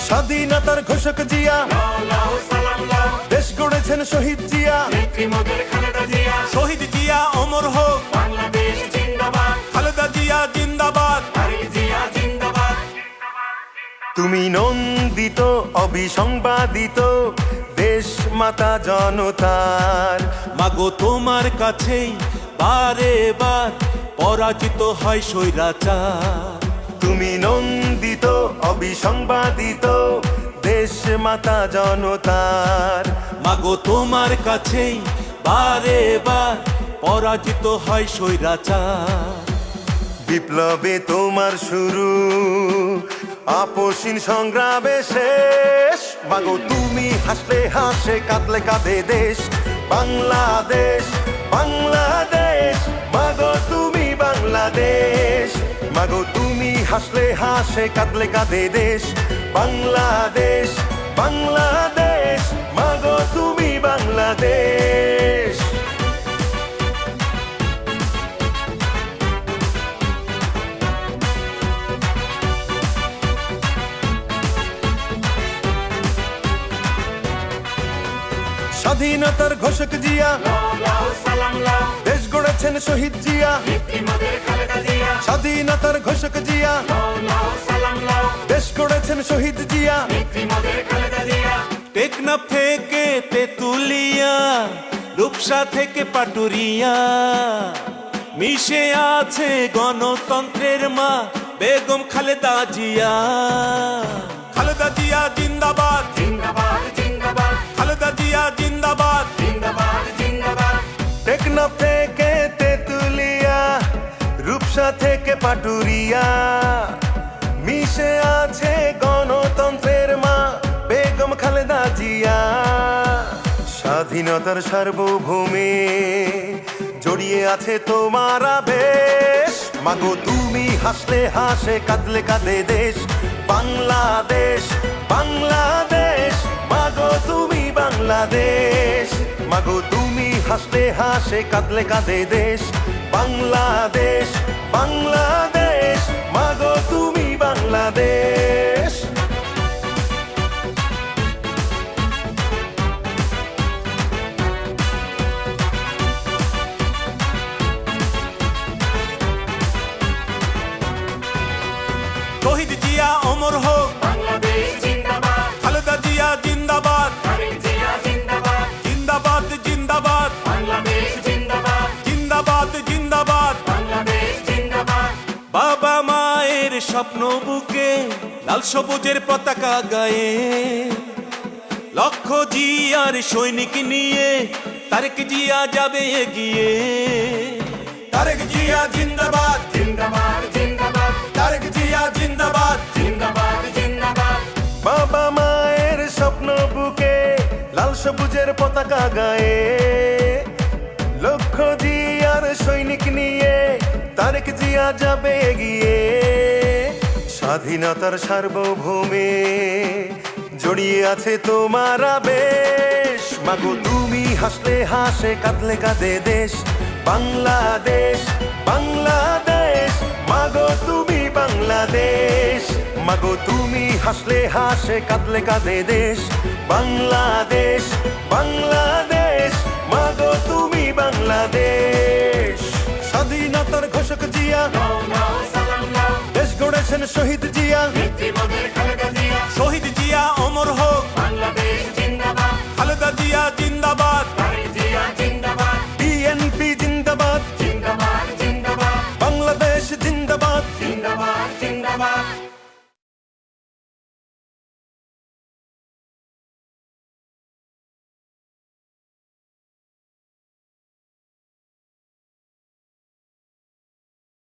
স্বাধীনতার ঘোষক জিয়া, দেশ গড়েছেন শহীদ জিয়া। শহীদ জিয়া অমর হোক, খালেদা জিয়া জিন্দাবাদ। তুমি নন্দিত অবিসংবাদিত দেশ মাতা জনতার। মাগো তোমার কাছেই বারে বার পরাজিত হয় স্বৈরাচার। তুমি নন্দিত অবিসংবাদিত দেশ মাতা জনতার। মাগো তোমার কাছেই বারে বার পরাজিত হয় স্বৈরাচার। বিপ্লবে তোমার শুরু, আপসীন সংগ্রামে শেষ। মাগো তুমি হাসলে হাসে, কাঁদলে কাঁদে দেশ বাংলাদেশ, বাংলাদেশ। মাগো তুমি বাংলাদেশ, মাগো তুমি হাসলে হাসে, কাঁদলে কাঁদে দেশ বাংলাদেশ, বাংলাদেশ। মাগো তুমি বাংলাদেশ। স্বাধীনতার ঘোষক জিয়া, দেশ গড়েছেন শহীদ জিয়া। স্বাধীনতার ঘোষক জিয়া, দেশ গড়েছেন শহীদ জিয়া। টেকনাফ থেকে তেতুলিয়া, রূপসা থেকে পাটুরিয়া, মিশে আছে গণতন্ত্রের মা বেগম খালেদা জিয়া। খালেদা জিয়া জিন্দাবাদ, খালেদা জিয়া জিন্দাবাদ। টেকনাফ থেকে তেতুলিয়া, রূপসা থেকে পাটুরিয়া, মিশে আছে গণতন্ত্রের মা বেগম খালেদা জিয়া। স্বাধীনতার সার্বভৌমে জড়িয়ে আছে তোমার আবেশ। মাগো তুমি হাসলে হাসে, কাঁদলে কাঁদে দেশ বাংলাদেশ, বাংলাদেশ। মাগো তুমি বাংলাদেশ, মাগো তুমি হাসলে হাসে, কাঁদলে কাঁদে দেশ বাংলাদেশ, বাংলাদেশ। মাগো তুমি বাংলাদেশ। শহীদ জিয়া অমর হোক, খালেদা জিয়া জিন্দাবাদ। জিন্দাবাদ জিন্দাবাদ, জিন্দাবাদ জিন্দাবাদ। বাবা মায়ের স্বপ্ন বুকে লাল সবুজের পতাকা গায়ে, লক্ষ জিয়ার সৈনিক নিয়ে তারেক জিয়া যাবে এগিয়ে। তারেক জিয়া জিন্দাবাদ, তারেক জিয়া জিন্দাবাদ। বাবা মায়ের স্বপ্ন বুকে লাল সবুজের পতাকা গায়ে, লক্ষ জিয়ার সৈনিক নিয়ে তারেক জিয়া যাবে এগিয়ে। স্বাধীনতার সার্বভৌমে জড়িয়ে আছে তোমার আবেশ। মাগো তুমি হাসলে হাসে, কাঁদলে কাঁদে দেশ বাংলাদেশ, বাংলাদেশ। মাগো তুমি বাংলাদেশ, মাগো তুমি হাসলে হাসে, কাঁদলে কাঁদে দেশ বাংলাদেশ, বাংলাদেশ। মাগো তুমি বাংলাদেশ। স্বাধীনতার ঘোষক জিয়া, দেশ গড়েছেন শহীদ জিয়া।